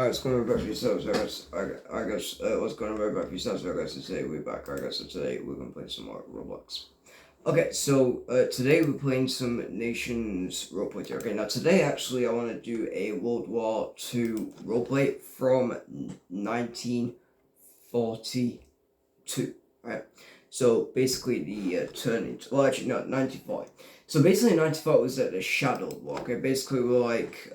Alright, it's going to be back for yourselves, I guess, what's going to be back for yourselves, I guess, today we're back, I guess, so today we're going to play some more Roblox. Okay, so, today we're playing some Nations roleplay. Okay, now today, actually, I want to do a World War II roleplay from 1942, right? So, basically, the turning, well, actually, no, 1940. So, basically, 1940 was like the Shadow War, okay? Basically, we're like,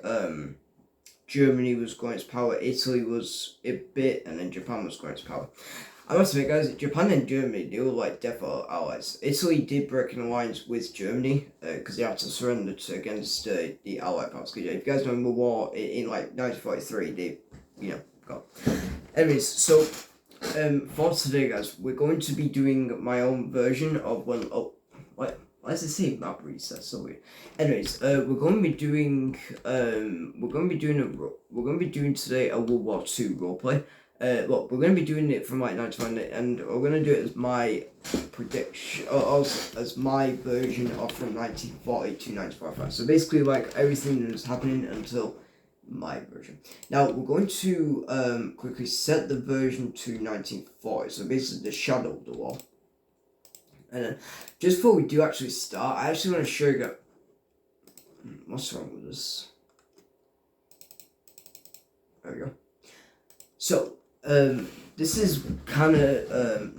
Germany was going to power, Italy was a bit, and then Japan was going to power. I must admit, guys, Japan and Germany, they were like definitely allies. Italy did break an alliance with Germany because they had to surrender against the Allied powers. If you guys know the war in like 1943, they, got. Anyways, so for today, guys, we're going to be doing my own version of when. Oh, what? Why does it say map reset? So weird. Anyways, we're going to be doing today a World War II roleplay. Well, we're going to be doing it from like 91, and we're going to do it as my prediction, as my version of from 1940 to 1945. So basically, like everything that is happening until my version. Now we're going to quickly set the version to 1940. So basically, the shadow of the war. And then, just before we do actually start, I actually want to show you. What's wrong with this? There we go. So, this is kind of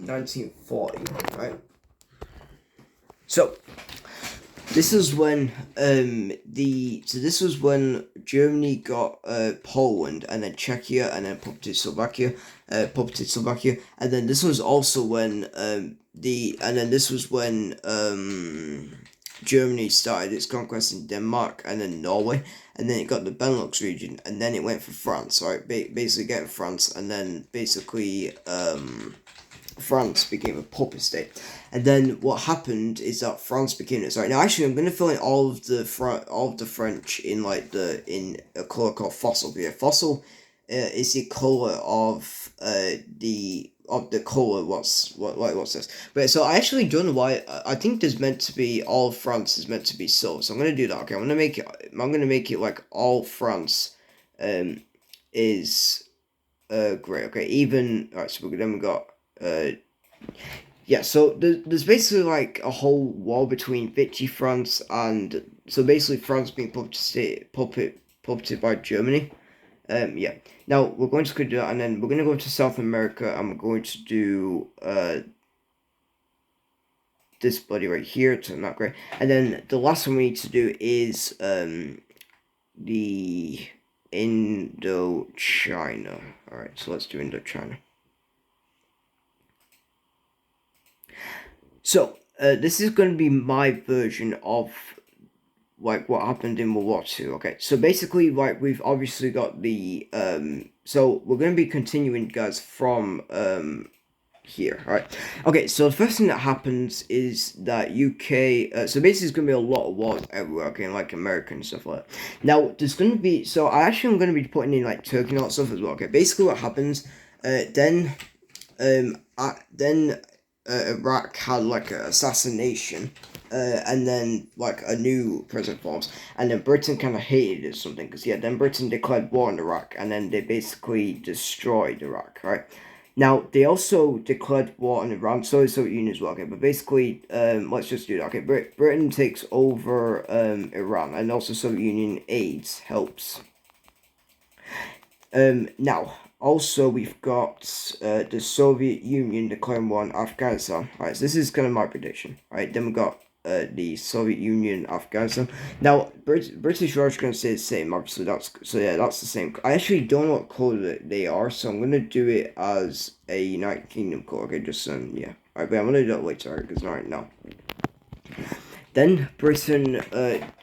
1940, right? So, this is when this was when Germany got Poland, and then Czechia, and then puppeted Slovakia, and then this was also when Germany started its conquest in Denmark and then Norway, and then it got the Benelux region, and then it went for France, right? Basically getting France, and then basically France became a puppet state. And then what happened is that France became it. Sorry, now actually I'm gonna fill in all of the French in in a color called fossil. Yeah, fossil is the color of the color. What's this? But so I actually don't know why. I think there's meant to be all of France is meant to be silver. So I'm gonna do that. Okay, I'm gonna make it like all France, is great. Okay, even alright. So then we got yeah, so there's basically like a whole war between Vichy France and so basically France being puppeted by Germany. Yeah. Now we're going to do that, and then we're going to go to South America, and we're going to do this buddy right here. So not great. And then the last one we need to do is the Indochina. All right, so let's do Indochina. So, this is going to be my version of, like, what happened in World War II, okay? So, basically, like, we've obviously got the, so, we're going to be continuing, guys, from, here, alright? Okay, so the first thing that happens is that UK, so basically there's going to be a lot of wars everywhere, okay, like America and stuff like that. Now, there's going to be, so I actually am going to be putting in, like, Turkey and all that stuff as well, okay? Basically what happens, then Iraq had like an assassination, and then like a new president forms, and then Britain kind of hated it or something, because yeah, then Britain declared war on Iraq, and then they basically destroyed Iraq, right? Now, they also declared war on Iran, so the Soviet Union as well, okay, but basically, let's just do that, okay, Britain takes over, Iran, and also Soviet Union aids, helps. Now, also, we've got the Soviet Union declaring war on Afghanistan. Alright, so this is kind of my prediction. Alright, then we got the Soviet Union, Afghanistan. Now, British are going to say the same, obviously. That's the same. I actually don't know what color they are, so I'm going to do it as a United Kingdom color. Okay, just, yeah. Alright, but I'm going to do that later, because not right now. Then Britain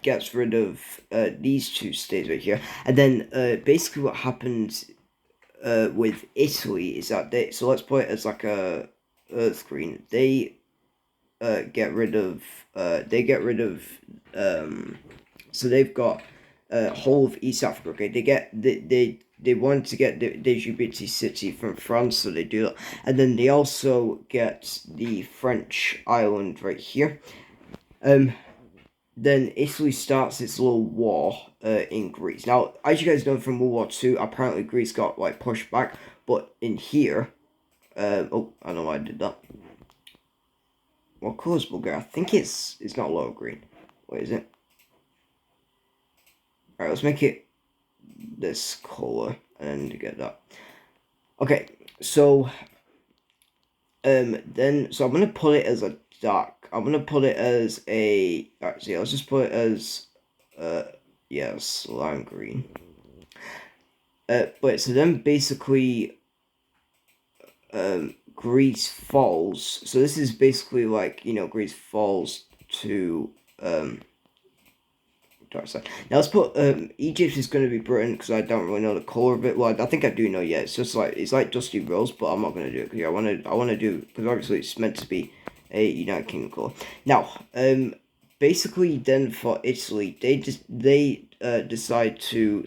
gets rid of these two states right here. And then basically what happens with Italy is that so let's put it as like a Earth screen. They get rid of so they've got whole of East Africa. Okay, they want to get the Djibouti city from France, so they do that, and then they also get the French island right here. then Italy starts its little war in Greece. Now, as you guys know from World War II, apparently Greece got like pushed back, but in here, oh, I know why I did that. What color is Bulgaria? I think it's not low green. What is it? Alright, let's make it this color and get that. Okay, so then I'm gonna put it as a dark. I'm gonna put it as a alright, so yeah, let's just put it as yes, lime green. But so then basically Greece falls. So this is basically like, Greece falls to dark side. Now let's put Egypt is going to be Britain because I don't really know the color of it. Well, I think I do know. Yeah, it's like Dusty Rose, but I'm not going to do it because I want to do because obviously it's meant to be a United Kingdom color. Now, basically then for Italy, they decide to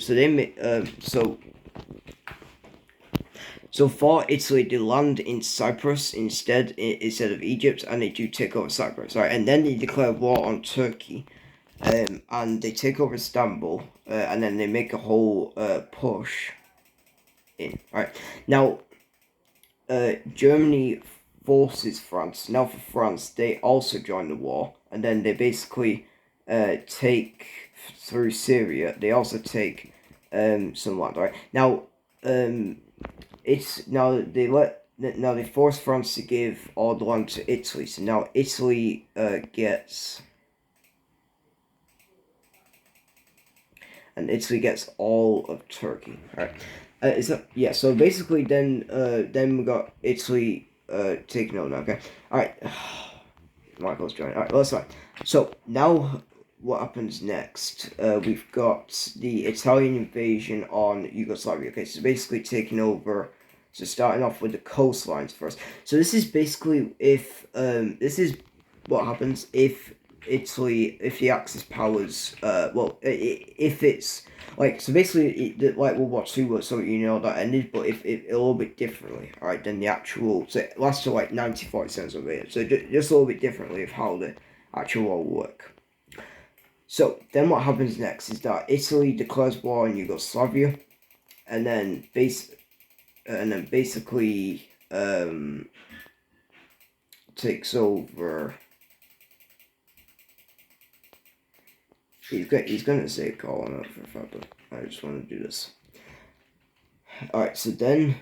so for Italy, they land in Cyprus instead of Egypt, and they do take over Cyprus. Right, and then they declare war on Turkey, and they take over Istanbul, and then they make a whole push in. Right now, Germany forces France. Now for France, they also join the war, and then they basically take through Syria. They also take some land. Right now, they force France to give all the land to Italy. So now Italy gets all of Turkey. All right. So basically then we got Italy taking over. Okay. All right. Michael's joining. All right. Well, that's fine. So now what happens next? We've got the Italian invasion on Yugoslavia. Okay, so basically taking over. So starting off with the coastlines first. So this is basically this is what happens if the Axis powers, if it's like, so basically like World War II was, so that ended, but if it a little bit differently, alright, than the actual, so it lasts to like 90-47 of it, so just a little bit differently of how the actual war will work. So then what happens next is that Italy declares war on Yugoslavia, and then basically takes over. He's gonna say calling out for a fact, but I just want to do this. Alright, so then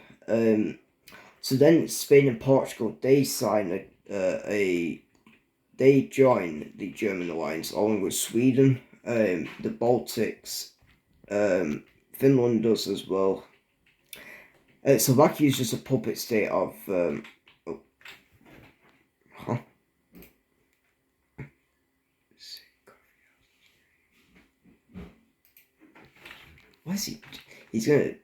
Spain and Portugal, they sign they join the German alliance along with Sweden, the Baltics, Finland does as well. Slovakia is just a puppet state of What is he? He's gonna.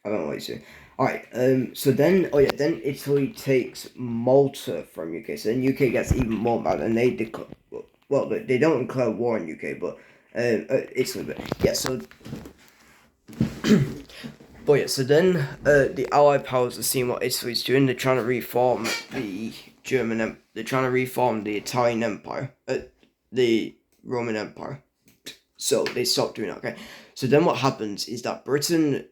I don't know what he's saying. Alright, so then, then Italy takes Malta from UK. So then UK gets even more mad, and they declare. Well, they don't declare war on UK, but Italy. But yeah, so. But yeah, so then the Allied powers are seeing what Italy's doing. They're trying to reform the They're trying to reform the Italian Empire, the Roman Empire. So they stopped doing that. Okay, so then what happens is that Britain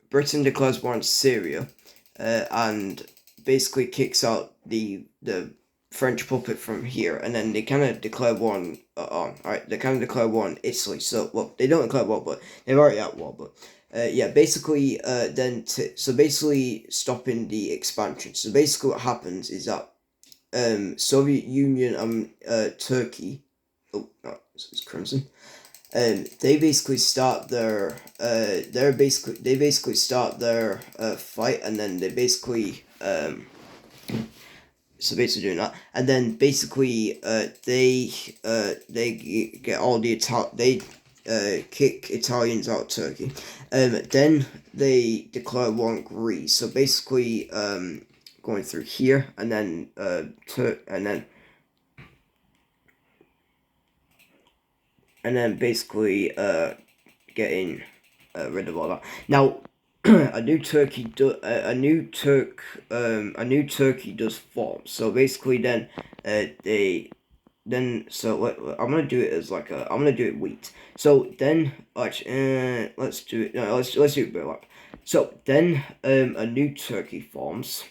declares war on Syria, and basically kicks out the French puppet from here, and then they kind of declare war on they kind of declare war on Italy. So they don't declare war, but they're already at war. But basically basically stopping the expansion. So basically what happens is that Soviet Union and Turkey. Oh no, it's Crimson. They basically start their fight, and then they basically doing that, and then basically they get all the kick Italians out of Turkey, then they declare war on Greece. So basically going through here, and then basically getting rid of all that. Now, a new Turkey does form. So basically, then they I'm gonna do it as like I'm gonna do it wheat. So then, let's do it. No, let's do it burlap. So then, a new turkey forms.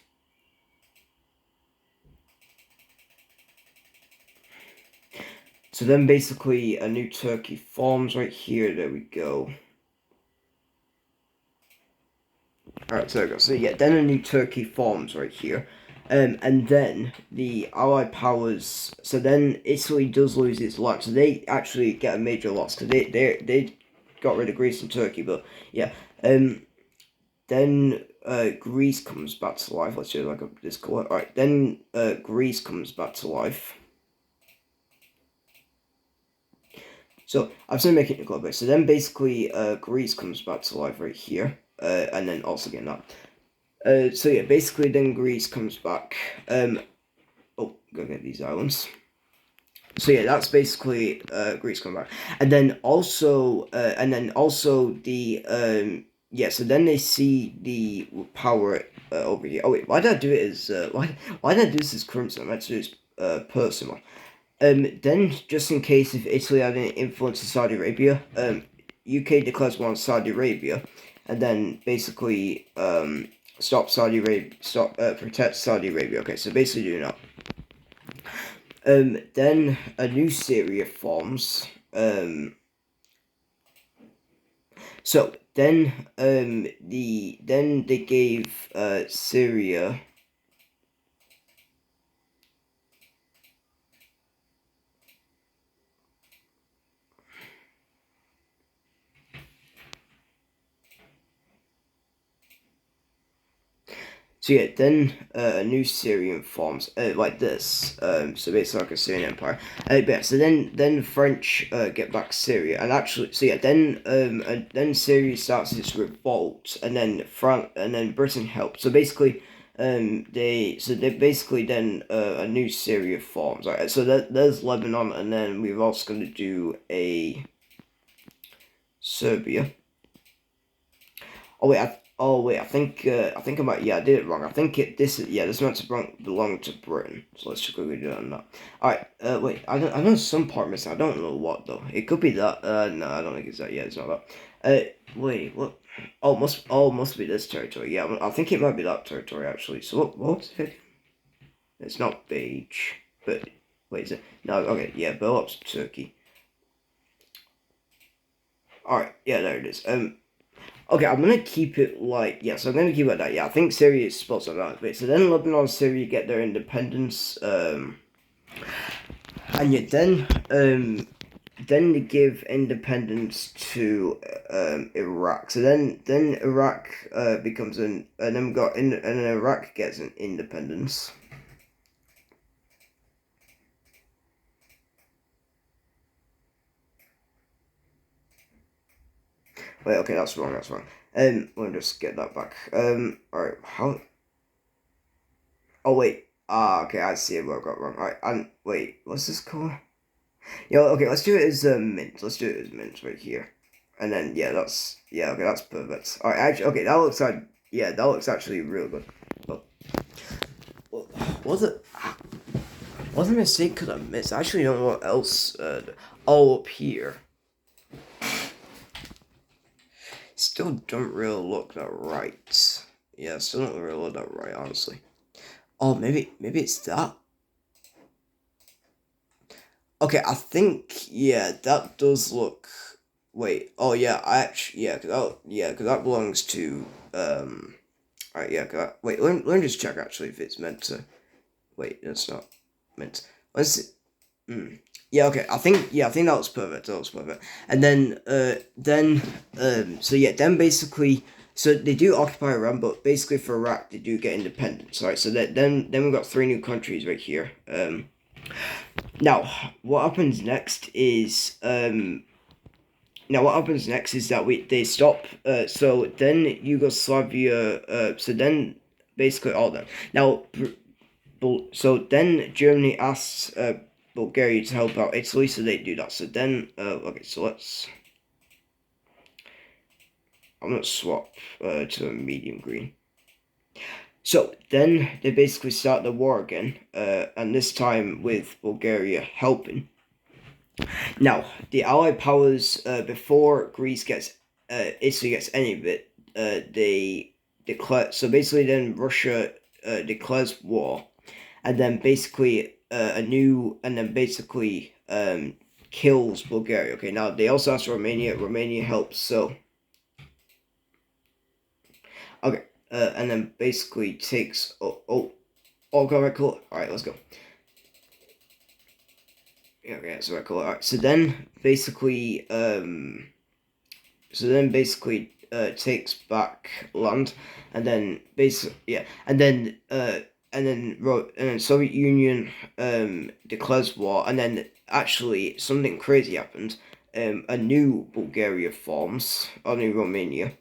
So then, basically, a new turkey forms right here. There we go. All right, so there we go. So yeah, then a new turkey forms right here. And then the Allied powers. So then Italy does lose its land. So they actually get a major loss because they got rid of Greece and Turkey. But yeah, then Greece comes back to life. Let's do like this color. All right, then Greece comes back to life. So I'm still making it a little bit. So then basically Greece comes back to life right here. And then also getting that. So yeah, basically then Greece comes back. Oh, go get these islands. So yeah, that's basically Greece coming back, and then also the yeah. So then they see the power over here. Oh wait, why did I do it as why did I do this as currency? I meant to do this personal. Then just in case if Italy had any influence in Saudi Arabia, UK declares war on Saudi Arabia, and then basically protect Saudi Arabia. Okay, so basically do that. Then a new Syria forms. So then then they gave Syria. So yeah, then a new Syrian forms like this. So basically like a Syrian empire. But yeah, so then the French get back Syria, and actually, so yeah, then Syria starts its revolt, and then Britain helps. So basically, they basically then a new Syria forms. Right, so there's Lebanon, and then we're also going to do a Serbia. Oh wait, I think I might, yeah, I did it wrong. I think this is meant to belong to Britain. So let's just quickly do that on that. Alright, wait, I know some part missing. I don't know what though. It could be that. No, I don't think it's that. Yeah, it's not that. Wait, what? Must be this territory. Yeah, I think it might be that territory actually. So what's it? It's not beige, but wait, is it? No, okay, yeah, Belop's Turkey. Alright, yeah, there it is. Okay, I'm gonna keep it like, yeah, so I'm gonna keep it like that. Yeah, I think Syria is supposed to be that bit. So then Lebanon and Syria get their independence, and yeah, then they give independence to Iraq. So then Iraq becomes and then Iraq gets an independence. Wait, okay, that's wrong. We'll just get that back. Alright, how? Oh wait. Okay, I see it. What I got wrong. Alright, and wait, what's this called? Yeah, okay, let's do it as mint. Let's do it as mint right here. And then yeah, okay, that's perfect. Alright, actually, okay, that looks actually real good. But was it a mistake because I missed? I actually don't know what else up here. Still don't really look that right. Yeah, still don't really look that right, honestly. Oh, maybe it's that. Okay, I think yeah, that does look. Wait, oh yeah, I actually cause that belongs to Alright, yeah, wait, let me just check actually if it's meant to. Wait, it's not meant. Let's see. Yeah, okay. I think that was perfect. And so yeah, then basically, so they do occupy Iran, but basically for Iraq they do get independence, right? So then we've got 3 new countries right here. Now what happens next is that they stop. So then Yugoslavia. So then basically all them now. So then Germany asks Bulgaria to help out Italy, so they do that. So then, okay, so I'm gonna swap to a medium green. So then they basically start the war again, and this time with Bulgaria helping. Now, the Allied powers, before Italy gets any of it, they declare. So basically, then Russia declares war, and then basically kills Bulgaria. Okay, now they also ask Romania. Romania helps. So okay, and then basically takes. All got cool. All right, let's go. Okay, so cool. All right, so then basically takes back land, and then Soviet Union declares war, and then actually something crazy happened. A new Bulgaria forms, a new Romania,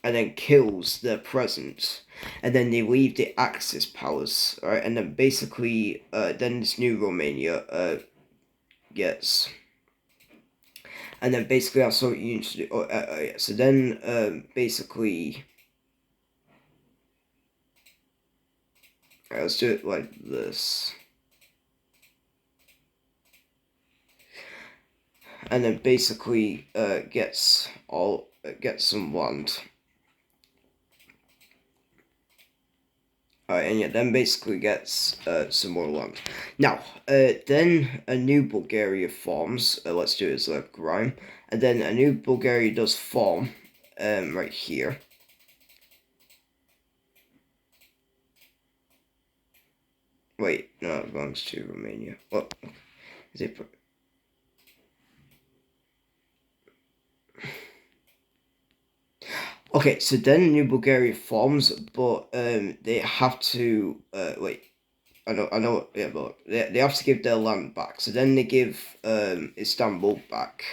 and then kills their present, and then they leave the Axis powers, right? And then basically, then this new Romania gets. And then basically our Soviet Union to do. Yeah. So then basically, let's do it like this. And then basically gets some land. And yeah, then basically gets some more land. Now, then a new Bulgaria forms. Let's do it as a rhyme. And then a new Bulgaria does form right here. Wait, no, it belongs to Romania. What? Is it? Okay, so then New Bulgaria forms, but they have to wait. I know, yeah, but they have to give their land back. So then they give Istanbul back.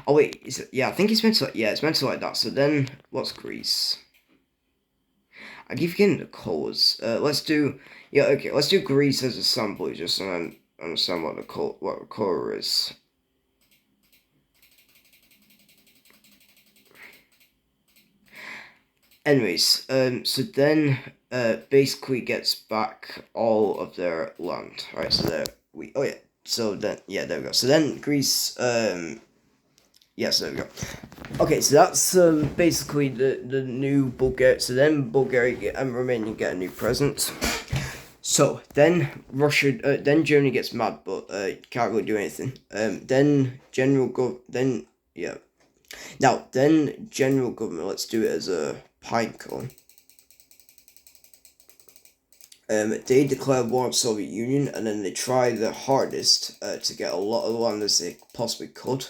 Oh wait, yeah, I think it's meant to. Yeah, it's meant to like that. So then, what's Greece? I keep forgetting the colours. Let's do. Yeah, okay. Let's do Greece as a sample, just so I understand what the color is. Anyways, so then basically gets back all of their land. Alright, so there we. Oh yeah. So then there we go. So then Greece. Yes, there we go. Okay, so that's basically the new Bulgaria. So then Bulgaria and Romania get a new president. So then then Germany gets mad, but can't really do anything. Then Now then general government. Let's do it as a pine cone. They declare war on Soviet Union, and then they try their hardest to get a lot of land as they possibly could.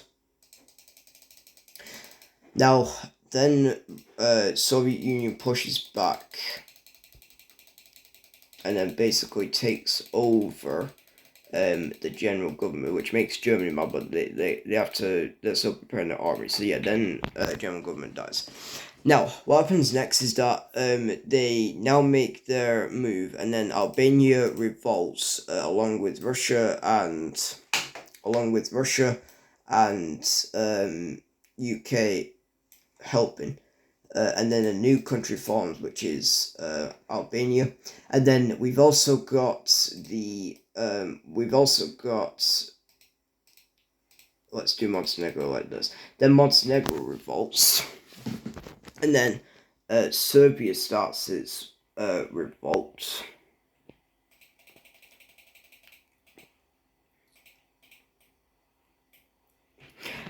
Now, then Soviet Union pushes back, and then basically takes over the general government, which makes Germany mad, but they're still preparing their army. So yeah, then general government dies. Now, what happens next is that they now make their move, and then Albania revolts along with Russia and UK helping, and then a new country forms, which is Albania, and then we've also got let's do Montenegro like this. Then Montenegro revolts, and then Serbia starts its revolt.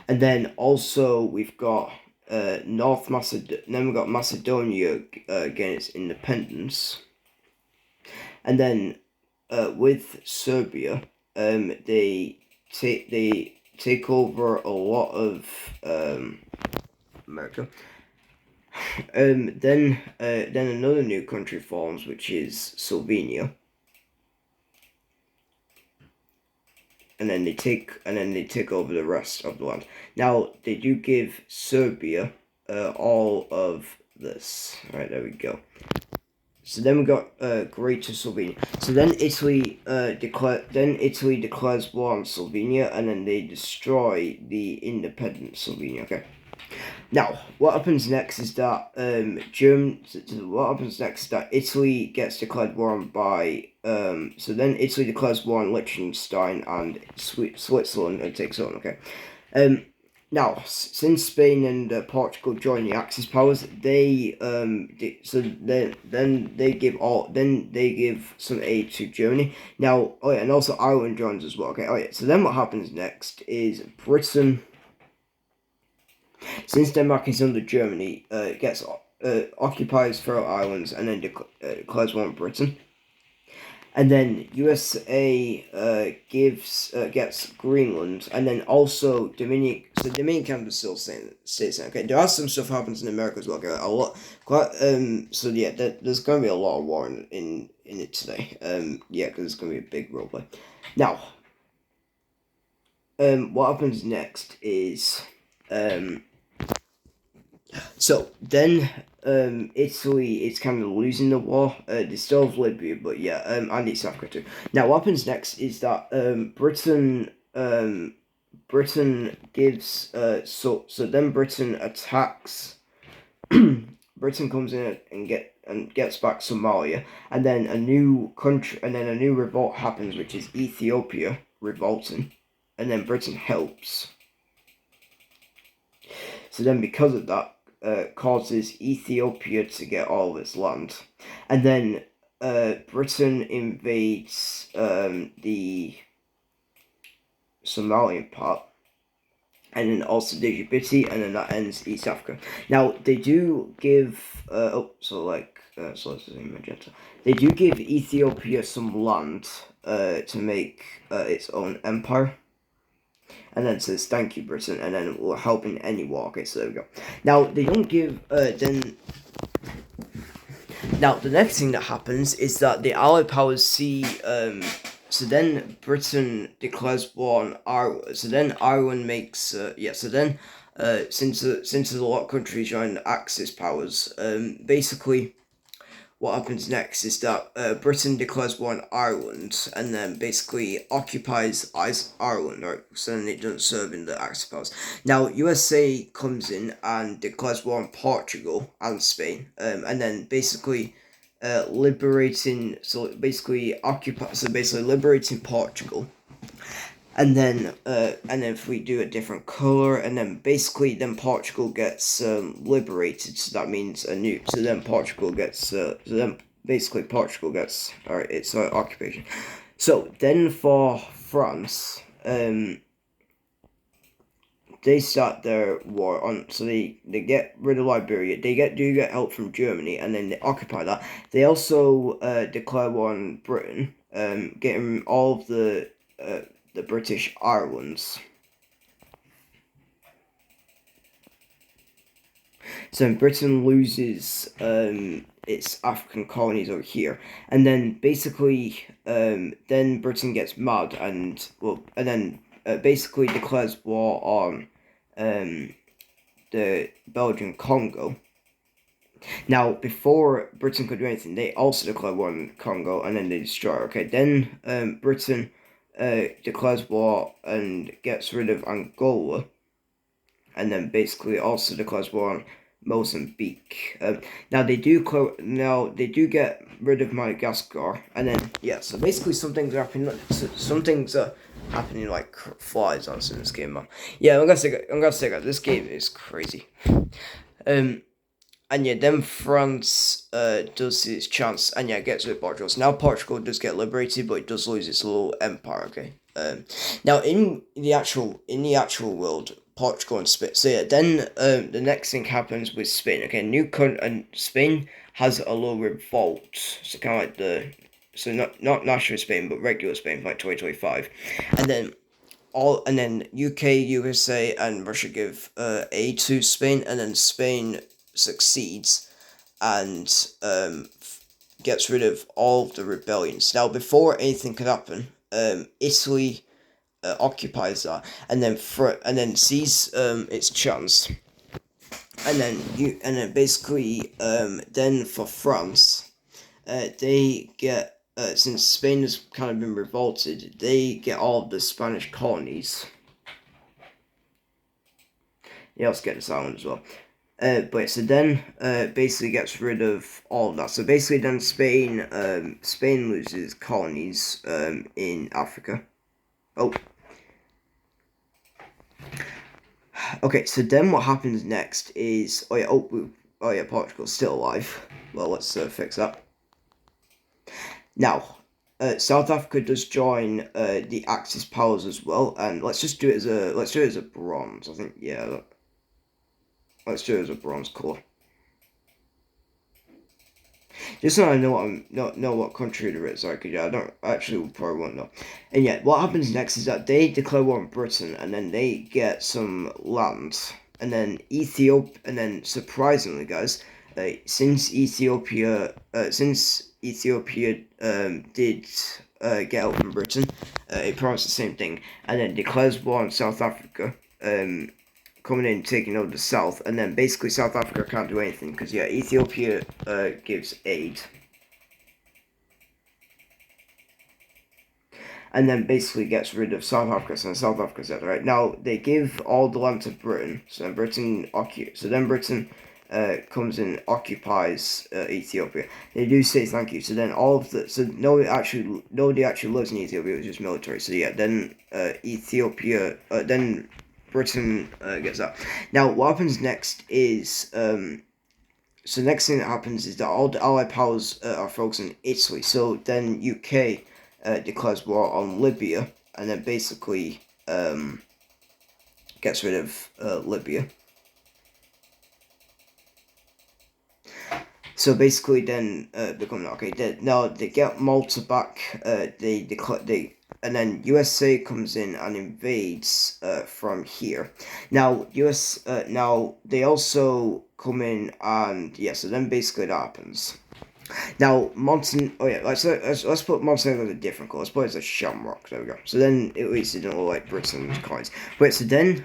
And then also we've got North Macedonia. Then we've got Macedonia getting its independence. And then with Serbia, they take over a lot of America. Then another new country forms, which is Slovenia. And then they take over the rest of the land. Now they do give Serbia all of this. All right, there we go. So then we got Greater Slovenia. So then Italy declares war on Slovenia, and then they destroy the independent Slovenia. Okay. Now, what happens next is that Italy gets declared war on by so then Italy declares war on Liechtenstein and Switzerland and takes on. Okay, now since Spain and Portugal join the Axis powers, they give some aid to Germany. Now, oh yeah, and also Ireland joins as well. Okay, oh yeah. So then what happens next is Britain. Since Denmark is under Germany, gets occupies Faroe Islands and then declares war on Britain. And then USA gets Greenland, and then also Dominican. So Dominican is still stays. Okay, there are some stuff happens in America as well. Okay, a lot. So yeah, there's going to be a lot of war in it today. Yeah, because it's going to be a big roleplay. Now, what happens next is so then, Italy is kind of losing the war. They still have Libya, but yeah, and East Africa too. Now, what happens next is that Britain gives so then Britain attacks. Britain comes in and gets back Somalia, and then a new revolt happens, which is Ethiopia revolting, and then Britain helps. So then, because of that, causes Ethiopia to get all of its land. And then Britain invades the Somalian part, and then also Djibouti, and then that ends East Africa. Now, they do give, so let's say magenta. They do give Ethiopia some land to make its own empire. And then says, thank you, Britain, and then we'll help in any war. Okay, so there we go. Now, they don't give, Now, the next thing that happens is that the Allied powers see, so then Britain declares war on Ireland. So then Ireland makes, since there's a lot of countries join the Axis powers, basically, what happens next is that Britain declares war on Ireland and then basically occupies Ireland, right? So then it doesn't serve in the Axis powers. Now, USA comes in and declares war on Portugal and Spain, and then basically liberating Portugal. And then if we do a different color, and then basically then Portugal gets liberated. So that means a new. So then Portugal gets. Alright, its occupation. So then for France, they start their war on. So they get rid of Liberia. They do get help from Germany, and then they occupy that. They also declare war on Britain, getting all of the British Islands. So Britain loses its African colonies over here, and then basically then Britain gets mad and basically declares war on the Belgian Congo. Now, before Britain could do anything, they also declared war on Congo, and then they destroy. Okay, then Britain declares war and gets rid of Angola, and then basically also declares war on Mozambique. Now they do get rid of Madagascar, and then so basically some things are happening. Some things are happening like flies on in this game, man. Yeah, I'm gonna say that this game is crazy. And yeah, then France does see its chance, and gets rid of Portugal. So now Portugal does get liberated, but it does lose its little empire. Okay. Now in the actual world, Portugal and Spain. So yeah, then the next thing happens with Spain. Okay, and Spain has a little revolt. So kind of like not national Spain, but regular Spain, like 2025, and then. UK, USA, and Russia give aid to Spain, and then Spain succeeds and gets rid of all of the rebellions. Now, before anything could happen, Italy occupies that, and then sees its chance, and then basically then for France, they get. Since Spain has kind of been revolted, they get all of the Spanish colonies. They also get this island as well. But so then basically gets rid of all of that. So basically then Spain loses colonies in Africa. Oh. Okay, so then what happens next is Portugal's still alive. Well, let's fix that. Now, South Africa does join the Axis powers as well, and let's do it as a bronze. I think let's do it as a bronze core. Just so I know what country it is, because I don't actually probably won't know. And yet, what happens next is that they declare war on Britain, and then they get some land, and then Ethiopia, and then surprisingly, guys, since Ethiopia did get out from Britain, it promised the same thing, and then declares war on South Africa. Coming in, taking over the south, and then basically South Africa can't do anything because Ethiopia gives aid, and then basically gets rid of South Africa. So South Africa said, right now they give all the land to Britain, so then Britain comes in, occupies Ethiopia. They do say thank you. So then nobody actually lives in Ethiopia. It was just military. So then Ethiopia then. Britain gets that. Now, what happens next is, so next thing that happens is that all the Allied powers are focusing on Italy. So then UK declares war on Libya, and then basically gets rid of Libya. So basically, then become okay. Now they get Malta back. And then USA comes in and invades from here. Now now they also come in and so then basically that happens. Now let's put Montenegro as a different color. Let's put it as a shamrock. There we go. So then at least it don't look like Britain's coins. Wait, so then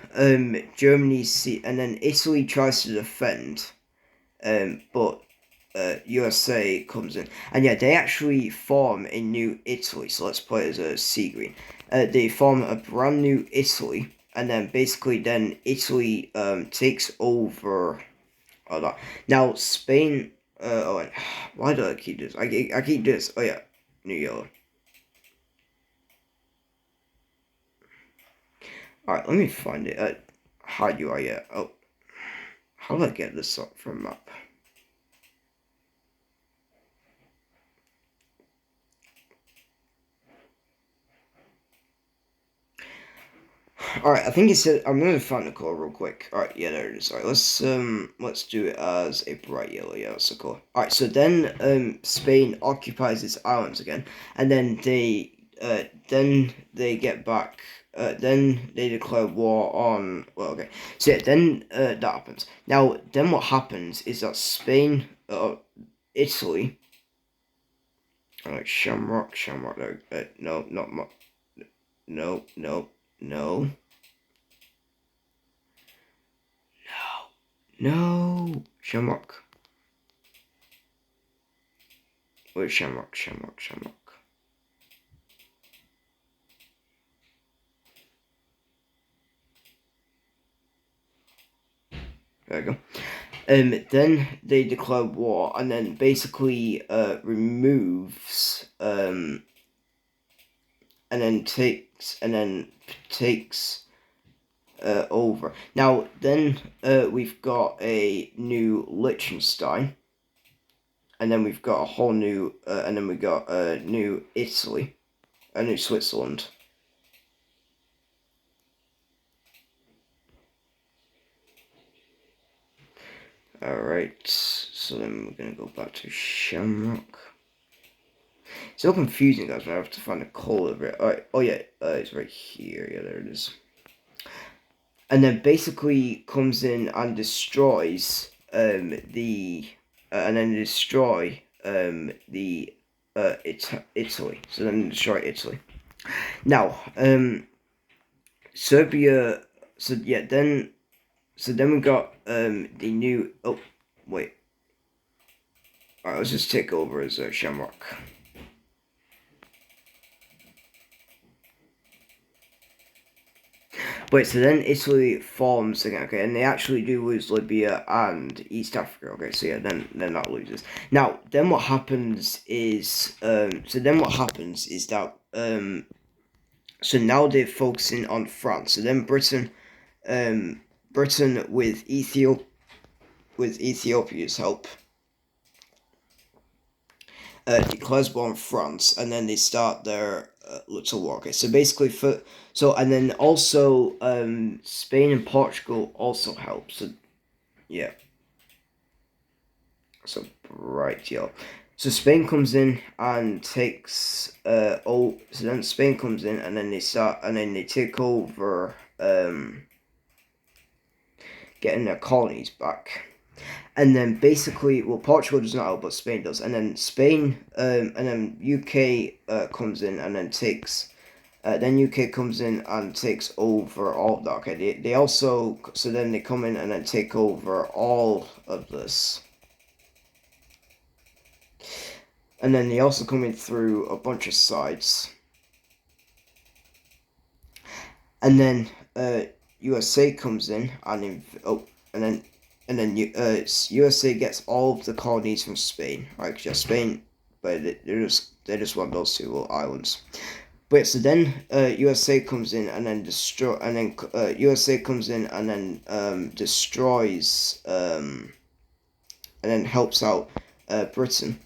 Germany and then Italy tries to defend, but USA comes in, and they actually form a new Italy. So let's put it as a sea green. They form a brand new Italy, and then basically then Italy takes over all that. Now Spain. Why do I keep this? I keep this. Oh yeah, new yellow. All right, let me find it. How do I get? Oh, how do I get this up from map? Alright, I think it said I'm gonna find the color real quick. Alright, yeah, there it is. Alright, let's do it as a bright yellow. Yeah, that's the color. Alright, so then Spain occupies its islands again, and then they get back. Then they declare war on. Well, okay. So then that happens. Now, then what happens is that Spain, Italy. Alright, Shamrock. No, not my. No. No, Shamrock. Where's Shamrock? There we go. Then they declare war, and then basically removes and then takes over. Now then we've got a new Liechtenstein, and then we've got a whole new and then we got a new Italy, a new Switzerland. Alright, so then we're gonna go back to Shamrock. It's so confusing, guys, but I have to find a color of it. Alright, it's right here. Yeah, there it is. And then basically comes in and destroys Italy. So then destroy Italy. Now, Serbia. So then we got the new. Oh, wait. Alright, let's just take over as Shamrock. Wait, so then Italy forms again, okay, and they actually do lose Libya and East Africa, okay, so yeah, then that loses. Now, then what happens is, that, so now they're focusing on France, so then Britain with Ethiopia's help, declares war on France, and then they start their little war. Okay, so basically, and then also Spain and Portugal also help. So yeah, so right, yo. So Spain comes in and takes so then Spain comes in and then they take over getting their colonies back. And then basically, well, Portugal does not help, but Spain does. And then and then UK comes in and then takes. Then UK comes in and takes over all of that. Okay, they also, so then they come in and then take over all of this. And then they also come in through a bunch of sides. And then USA comes in and USA gets all of the colonies from Spain, right? Just Spain, but they just want those two little islands. But so then USA comes in and then USA comes in and then destroys and then helps out Britain.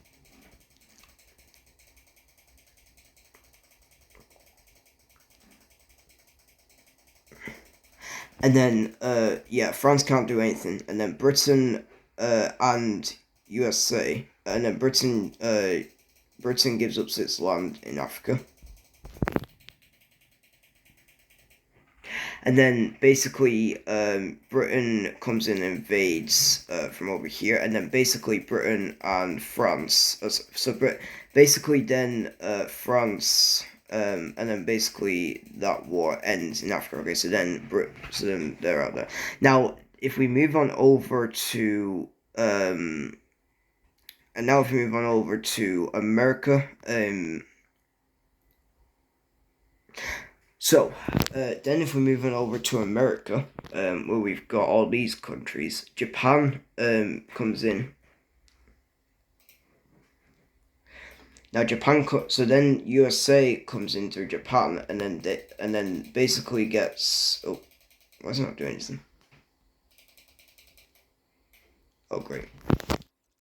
And then France can't do anything, and then Britain and USA, and then Britain gives up its land in Africa. And then basically Britain comes in and invades from over here, and then basically Britain and France. Basically then France. And then basically that war ends in Africa. Okay, so then they're out there. Now, if we move on over to America, so then if we move on over to America, where we've got all these countries, Japan comes in. Now so then USA comes in through Japan, and then basically gets. Oh, why is it not doing anything? Oh, great.